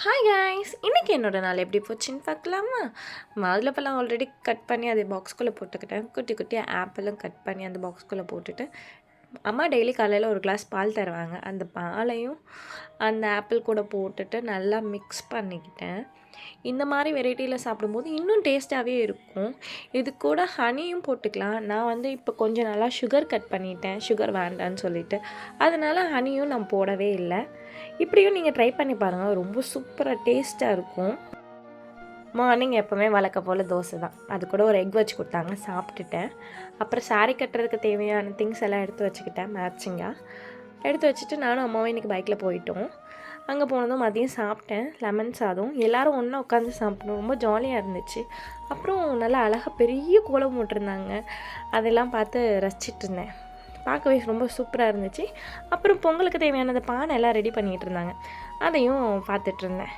Hi guys, இன்றைக்கி என்னோட நாள் எப்படி போச்சுன்னு பார்க்கலாமா? மாதுளப்பழம் ஆல்ரெடி கட் பண்ணி அதை பாக்ஸ்குள்ளே போட்டுக்கிட்டேன். குட்டி குட்டியாக ஆப்பிளும் கட் பண்ணி அந்த பாக்ஸ்குள்ளே போட்டுட்டு, அம்மா டெய்லி காலையில் ஒரு கிளாஸ் பால் தருவாங்க. அந்த பாலையும் அந்த ஆப்பிள் கூட போட்டுட்டு நல்லா மிக்ஸ் பண்ணிக்கிட்டேன். இந்த மாதிரி வெரைட்டியில் சாப்பிடும்போது இன்னும் டேஸ்ட்டாகவே இருக்கும். இது கூட ஹனியும் போட்டுக்கலாம். நான் இப்போ கொஞ்சம் நல்லா சுகர் கட் பண்ணிட்டேன், சுகர் வேண்டான்னு சொல்லிட்டு. அதனால் ஹனியும் நான் போடவே இல்லை. இப்படியும் நீங்கள் ட்ரை பண்ணி பாருங்கள், ரொம்ப சூப்பராக டேஸ்ட்டாக இருக்கும். மார்னிங் எப்போவுமே வழக்க போல் தோசை தான். அது கூட ஒரு எக் வச்சு கொடுத்தாங்க, சாப்பிட்டுட்டேன். அப்புறம் சாரீ கட்டுறதுக்கு தேவையான திங்ஸ் எல்லாம் எடுத்து வச்சுக்கிட்டேன். மேட்சிங்காக எடுத்து வச்சுட்டு நானும் அம்மாவும் இன்றைக்கி பைக்கில் போயிட்டோம். அங்கே போனதும் மதியம் சாப்பிட்டேன், லெமன் சாதம். எல்லோரும் ஒன்றா உட்காந்து சாப்பிட்டோம், ரொம்ப ஜாலியாக இருந்துச்சு. அப்புறம் நல்லா அழகாக பெரிய கோலம் போட்டிருந்தாங்க, அதெல்லாம் பார்த்து ரசிச்சிட்டு இருந்தேன். பார்க்கவே ரொம்ப சூப்பராக இருந்துச்சு. அப்புறம் பொங்கலுக்கு தேவையானது பானை எல்லாம் ரெடி பண்ணிகிட்டு இருந்தாங்க, அதையும் பார்த்துட்ருந்தேன்.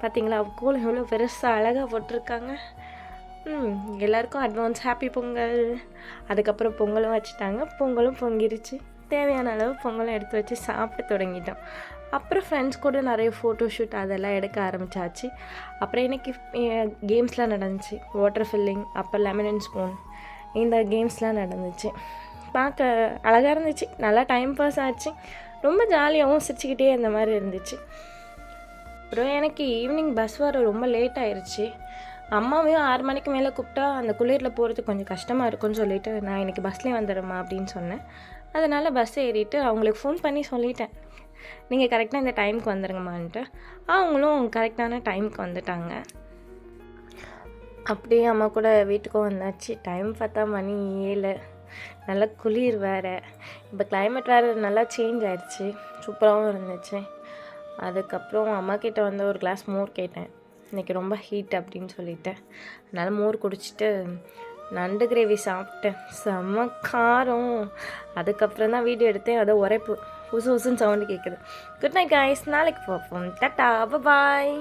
பார்த்தீங்களா கோலம் எவ்வளோ பெருசாக அழகாக போட்டிருக்காங்க. எல்லாருக்கும் அட்வான்ஸ் ஹாப்பி பொங்கல். அதுக்கப்புறம் பொங்கலும் வச்சுட்டாங்க, பொங்கலும் பொங்கிருச்சு. தேவையான அளவு பொங்கலும் எடுத்து வச்சு சாப்பிட தொடங்கிட்டோம். அப்புறம் ஃப்ரெண்ட்ஸ் கூட நிறைய ஃபோட்டோ ஷூட் அதெல்லாம் எடுக்க ஆரம்பித்தாச்சு. அப்புறம் இன்றைக்கி கேம்ஸ்லாம் நடந்துச்சு, வாட்டர் ஃபில்லிங், அப்புறம் லெமன் அண்ட் ஸ்பூன், இந்த கேம்ஸ்லாம் நடந்துச்சு. பார்க்க அழகாக இருந்துச்சு, நல்லா டைம் பாஸ் ஆச்சு. ரொம்ப ஜாலியாகவும் சிரிச்சுக்கிட்டே இந்த மாதிரி இருந்துச்சு. அப்புறம் எனக்கு ஈவினிங் பஸ் வர ரொம்ப லேட் ஆயிடுச்சு. அம்மாவையும் 6 மணிக்கு மேலே கூப்பிட்டா அந்த குளிரில் போகிறதுக்கு கொஞ்சம் கஷ்டமாக இருக்குன்னு சொல்லிவிட்டு, நான் இன்றைக்கி பஸ்லேயே வந்துடுறேம்மா அப்படின்னு சொன்னேன். அதனால் பஸ் ஏறிட்டு அவங்களுக்கு ஃபோன் பண்ணி சொல்லிட்டேன், நீங்கள் கரெக்டாக இந்த டைமுக்கு வந்துடுங்கம்மான்ட்டு. அவங்களும் கரெக்டான டைமுக்கு வந்துட்டாங்க. அப்படியே அம்மா கூட வீட்டுக்கும் வந்தாச்சு. டைம் பார்த்தா மணி 7. நல்லா குளிர் வேறு. இப்போ கிளைமேட் வேறு நல்லா சேஞ்ச் ஆகிடுச்சு, சூப்பராகவும் இருந்துச்சு. அதுக்கப்புறம் அம்மாக்கிட்ட வந்து ஒரு கிளாஸ் மோர் கேட்டேன், இன்றைக்கி ரொம்ப ஹீட் அப்படின்னு சொல்லிட்டேன். அதனால் மோர் குடிச்சிட்டு நண்டு கிரேவி சாப்பிட்டேன், செம்ம காரம். அதுக்கப்புறம் தான் வீடியோ எடுத்தேன், அதை உரைப்பு உசு உசுன்னு சவுண்டு கேட்குது. குட் நைட் காய்ஸ், நாளைக்கு பார்ப்போம். டாட்டா, பாய்.